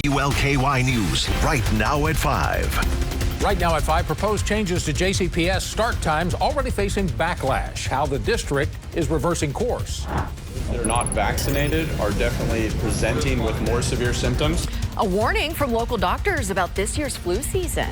WLKY News, right now at 5. Right now at 5, proposed changes to JCPS start times already facing backlash. How the district is reversing course. That are not vaccinated are definitely presenting with more severe symptoms. A warning from local doctors about this year's flu season.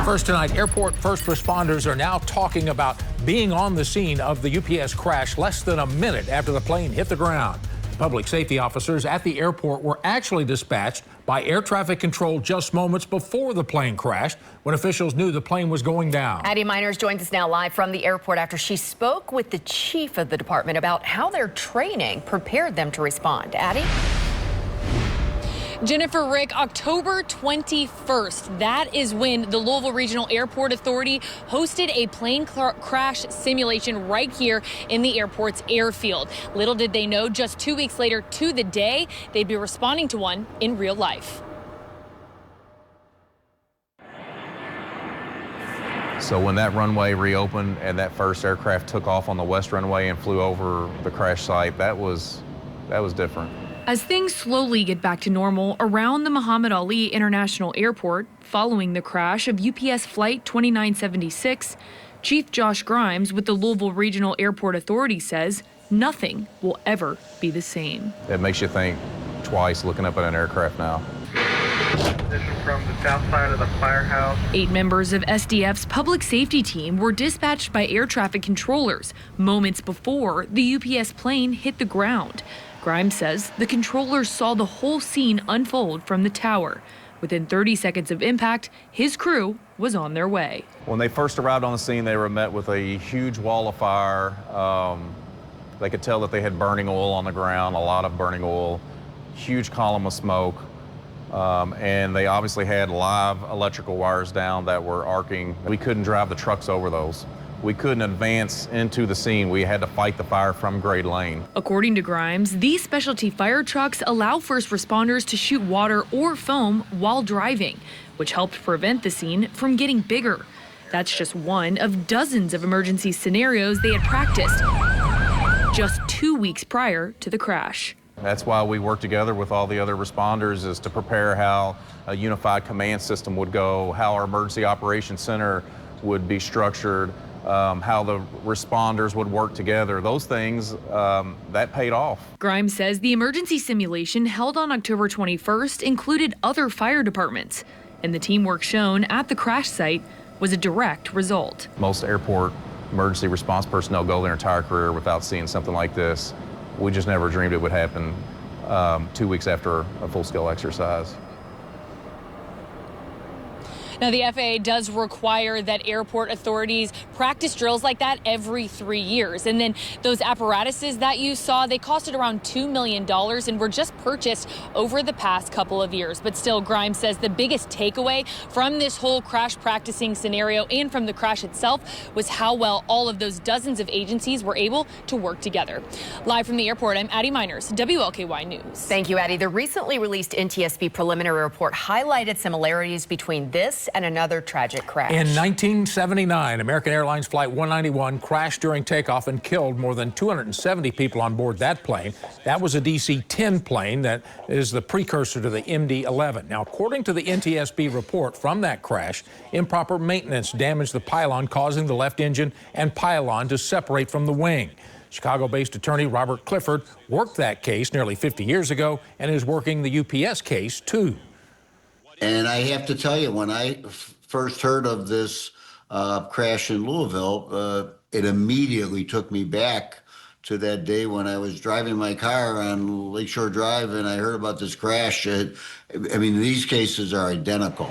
First tonight, airport first responders are now talking about being on the scene of the UPS crash less than a minute after the plane hit the ground. Public safety officers at the airport were actually dispatched by air traffic control just moments before the plane crashed when officials knew the plane was going down. Addie Miners joins us now live from the airport after she spoke with the chief of the department about how their training prepared them to respond. Addie? Jennifer, Rick, October 21st, that is when the Louisville Regional Airport Authority hosted a plane crash simulation right here in the airport's airfield. Little did they know, just 2 weeks later to the day, they'd be responding to one in real life. So when that runway reopened and that first aircraft took off on the west runway and flew over the crash site, that was different. As things slowly get back to normal around the Muhammad Ali International Airport following the crash of UPS Flight 2976, Chief Josh Grimes with the Louisville Regional Airport Authority says nothing will ever be the same. It makes you think twice looking up at an aircraft now. Position from the south side of the firehouse. 8 members of SDF's public safety team were dispatched by air traffic controllers moments before the UPS plane hit the ground. Grimes says the controllers saw the whole scene unfold from the tower. Within 30 seconds of impact, his crew was on their way. When they first arrived on the scene, they were met with a huge wall of fire. They could tell that they had burning oil on the ground, a lot of burning oil, huge column of smoke. And they obviously had live electrical wires down that were arcing. We couldn't drive the trucks over those. We couldn't advance into the scene. We had to fight the fire from grade lane. According to Grimes, these specialty fire trucks allow first responders to shoot water or foam while driving, which helped prevent the scene from getting bigger. That's just one of dozens of emergency scenarios they had practiced just 2 weeks prior to the crash. That's why we work together with all the other responders, is to prepare how a unified command system would go, how our emergency operations center would be structured, how the responders would work together. Those things, that paid off. Grimes says the emergency simulation held on October 21st included other fire departments, and the teamwork shown at the crash site was a direct result. Most airport emergency response personnel go their entire career without seeing something like this. We just never dreamed it would happen 2 weeks after a full-scale exercise. Now, the FAA does require that airport authorities practice drills like that every 3 years. And then those apparatuses that you saw, they costed around $2 million and were just purchased over the past couple of years. But still, Grimes says the biggest takeaway from this whole crash practicing scenario and from the crash itself was how well all of those dozens of agencies were able to work together. Live from the airport, I'm Addie Miners, WLKY News. Thank you, Addie. The recently released NTSB preliminary report highlighted similarities between this and another tragic crash. In 1979, American Airlines Flight 191 crashed during takeoff and killed more than 270 people on board that plane. That was a DC-10 plane that is the precursor to the MD-11. Now, according to the NTSB report from that crash, improper maintenance damaged the pylon, causing the left engine and pylon to separate from the wing. Chicago-based attorney Robert Clifford worked that case nearly 50 years ago and is working the UPS case, too. And I have to tell you, when I first heard of this crash in Louisville, it immediately took me back to that day when I was driving my car on Lakeshore Drive and I heard about this crash. I mean, these cases are identical.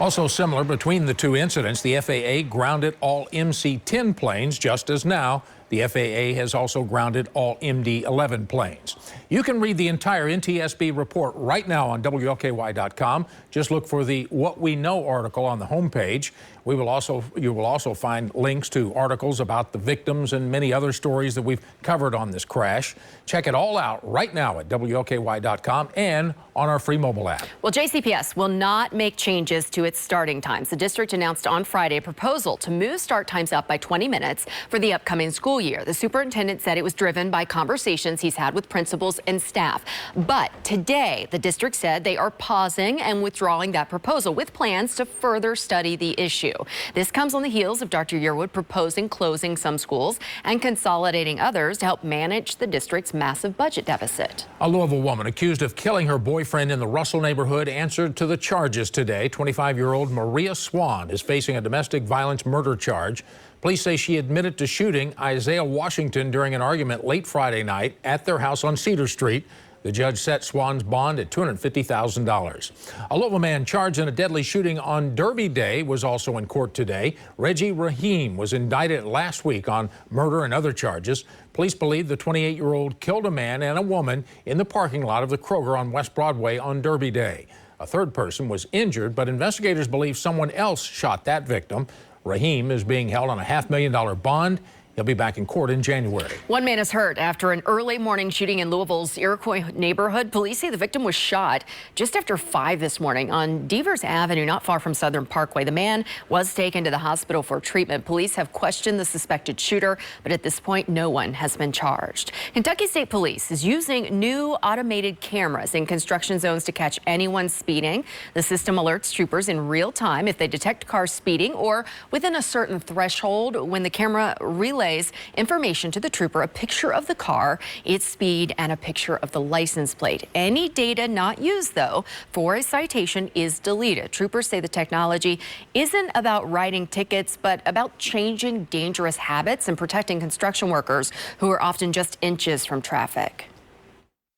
Also similar between the two incidents, the FAA grounded all MC-10 planes, just as now the FAA has also grounded all MD-11 planes. You can read the entire NTSB report right now on WLKY.com. Just look for the What We Know article on the homepage. You will also find links to articles about the victims and many other stories that we've covered on this crash. Check it all out right now at WLKY.com and on our free mobile app. Well, JCPS will not make changes to its starting times. The district announced on Friday a proposal to move start times up by 20 minutes for the upcoming school school year. The superintendent said it was driven by conversations he's had with principals and staff. But today, the district said they are pausing and withdrawing that proposal with plans to further study the issue. This comes on the heels of Dr. Yearwood proposing closing some schools and consolidating others to help manage the district's massive budget deficit. A Louisville woman accused of killing her boyfriend in the Russell neighborhood answered to the charges today. 25-year-old Maria Swan is facing a domestic violence murder charge. Police say she admitted to shooting Isaiah Washington during an argument late Friday night at their house on Cedar Street. The judge set Swan's bond at $250,000. A Louisville man charged in a deadly shooting on Derby Day was also in court today. Reggie Rahim was indicted last week on murder and other charges. Police believe the 28-year-old killed a man and a woman in the parking lot of the Kroger on West Broadway on Derby Day. A third person was injured, but investigators believe someone else shot that victim. Rahim is being held on a $500,000 bond. He'll be back in court in January. One man is hurt after an early morning shooting in Louisville's Iroquois neighborhood. Police say the victim was shot just after 5 this morning on Devers Avenue, not far from Southern Parkway. The man was taken to the hospital for treatment. Police have questioned the suspected shooter, but at this point, no one has been charged. Kentucky State Police is using new automated cameras in construction zones to catch anyone speeding. The system alerts troopers in real time if they detect cars speeding or within a certain threshold. When the camera relays information to the trooper, a picture of the car, its speed, and a picture of the license plate. Any data not used, though, for a citation is deleted. Troopers say the technology isn't about writing tickets, but about changing dangerous habits and protecting construction workers who are often just inches from traffic.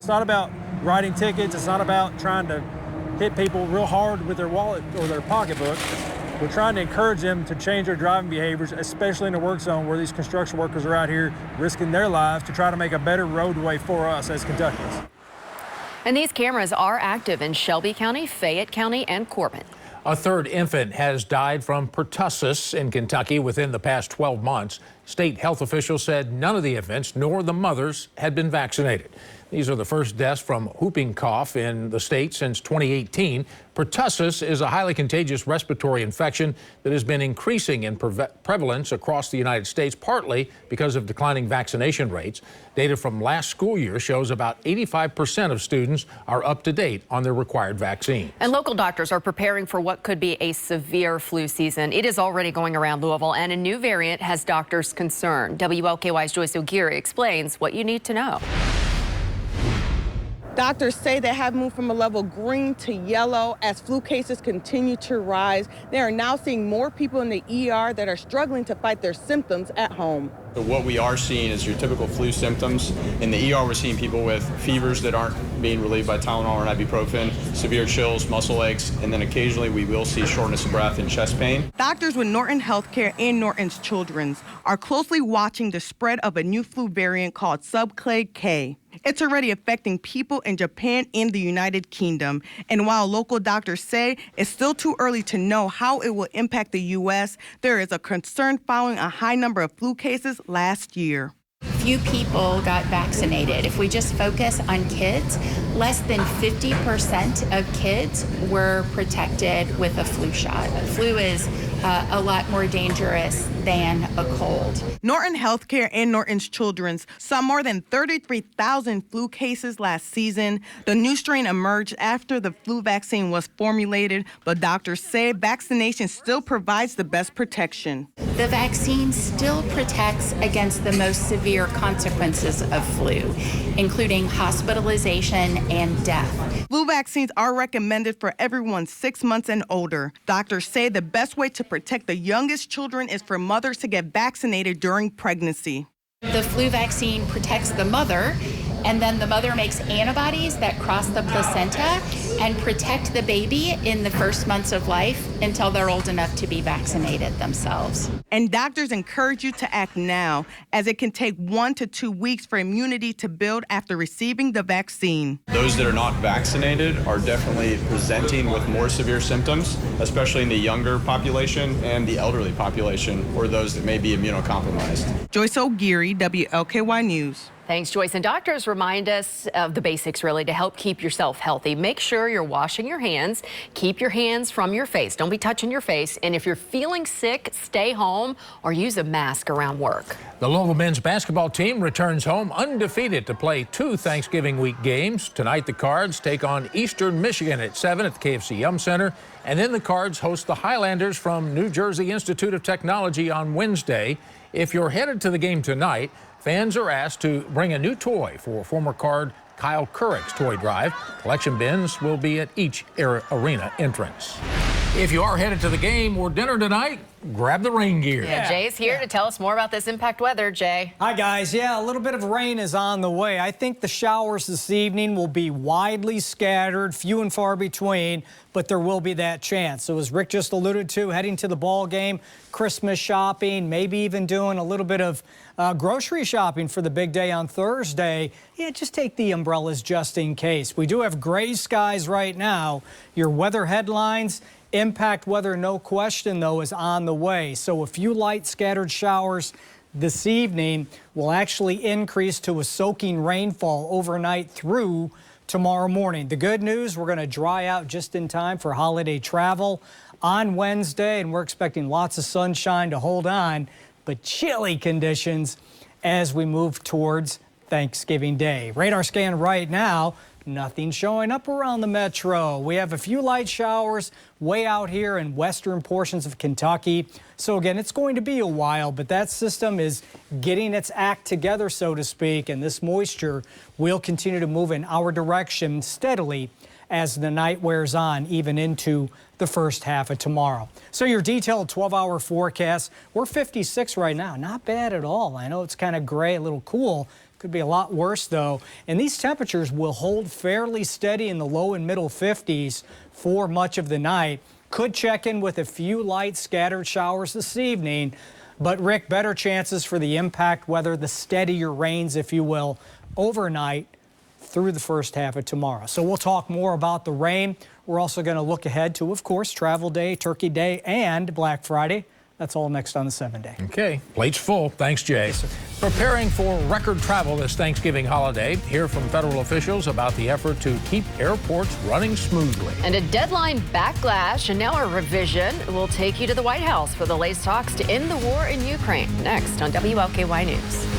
It's not about writing tickets. It's not about trying to hit people real hard with their wallet or their pocketbook. We're trying to encourage them to change their driving behaviors, especially in the work zone where these construction workers are out here risking their lives to try to make a better roadway for us as Kentuckians. And these cameras are active in Shelby County, Fayette County, and Corbin. A third infant has died from pertussis in Kentucky within the past 12 months. State health officials said none of the infants nor the mothers had been vaccinated. These are the first deaths from whooping cough in the state since 2018. Pertussis is a highly contagious respiratory infection that has been increasing in prevalence across the United States, partly because of declining vaccination rates. Data from last school year shows about 85% of students are up to date on their required vaccine. And local doctors are preparing for what could be a severe flu season. It is already going around Louisville, and a new variant has doctors concerned. WLKY's Joyce O'Geary explains what you need to know. Doctors say they have moved from a level green to yellow as flu cases continue to rise. They are now seeing more people in the ER that are struggling to fight their symptoms at home. So what we are seeing is your typical flu symptoms. In the ER, we're seeing people with fevers that aren't being relieved by Tylenol or ibuprofen, severe chills, muscle aches, and then occasionally we will see shortness of breath and chest pain. Doctors with Norton Healthcare and Norton's Children's are closely watching the spread of a new flu variant called subclade K. It's already affecting people in Japan and the United Kingdom. And while local doctors say it's still too early to know how it will impact the U.S., there is a concern following a high number of flu cases last year. Few people got vaccinated. If we just focus on kids, less than 50% of kids were protected with a flu shot. Flu is a lot more dangerous than a cold. Norton Healthcare and Norton's Children's saw more than 33,000 flu cases last season. The new strain emerged after the flu vaccine was formulated, but doctors say vaccination still provides the best protection. The vaccine still protects against the most severe consequences of flu, including hospitalization and death. Flu vaccines are recommended for everyone 6 months and older. Doctors say the best way to protect the youngest children is for mothers to get vaccinated during pregnancy. The flu vaccine protects the mother, and then the mother makes antibodies that cross the placenta and protect the baby in the first months of life until they're old enough to be vaccinated themselves. And doctors encourage you to act now, as it can take 1 to 2 weeks for immunity to build after receiving the vaccine. Those that are not vaccinated are definitely presenting with more severe symptoms, especially in the younger population and the elderly population, or those that may be immunocompromised. Joyce O'Geary, WLKY News. Thanks, Joyce. And doctors remind us of the basics, really, to help keep yourself healthy. Make sure you're washing your hands. Keep your hands from your face. Don't be touching your face. And if you're feeling sick, stay home or use a mask around work. The Louisville men's basketball team returns home undefeated to play 2 Thanksgiving week games. Tonight, the Cards take on Eastern Michigan at 7 at the KFC Yum Center. And then the Cards host the Highlanders from New Jersey Institute of Technology on Wednesday. If you're headed to the game tonight, fans are asked to bring a new toy for former Card Kyle Kurick's toy drive. Collection bins will be at each arena entrance. If you are headed to the game or dinner tonight, grab the rain gear. Yeah, Jay's here to tell us more about this impact weather. Jay. Hi, guys. Yeah, a little bit of rain is on the way. I think the showers this evening will be widely scattered, few and far between, but there will be that chance. So as Rick just alluded to, heading to the ball game, Christmas shopping, maybe even doing a little bit of grocery shopping for the big day on Thursday. Yeah, just take the umbrellas just in case. We do have gray skies right now. Your weather headlines. Impact weather, no question, though, is on the way. So a few light scattered showers this evening will actually increase to a soaking rainfall overnight through tomorrow morning. The good news, we're going to dry out just in time for holiday travel on Wednesday, and we're expecting lots of sunshine to hold on, but chilly conditions as we move towards Thanksgiving Day. Radar scan right now. Nothing showing up around the metro. We have a few light showers way out here in western portions of Kentucky. So again, it's going to be a while, but that system is getting its act together, so to speak, and this moisture will continue to move in our direction steadily as the night wears on, even into the first half of tomorrow. So your detailed 12-hour forecast, we're 56 right now. Not bad at all. I know it's kind of gray, a little cool. Could be a lot worse, though. And these temperatures will hold fairly steady in the low and middle 50s for much of the night. Could check in with a few light scattered showers this evening. But, Rick, better chances for the impact weather, the steadier rains, if you will, overnight through the first half of tomorrow. So we'll talk more about the rain. We're also going to look ahead to, of course, Travel Day, Turkey Day, and Black Friday. That's all next on the 7-Day. Okay, plate's full. Thanks, Jay. Yes, sir. Preparing for record travel this Thanksgiving holiday. Hear from federal officials about the effort to keep airports running smoothly. And a deadline backlash, and now a revision will take you to the White House for the latest talks to end the war in Ukraine. Next on WLKY News.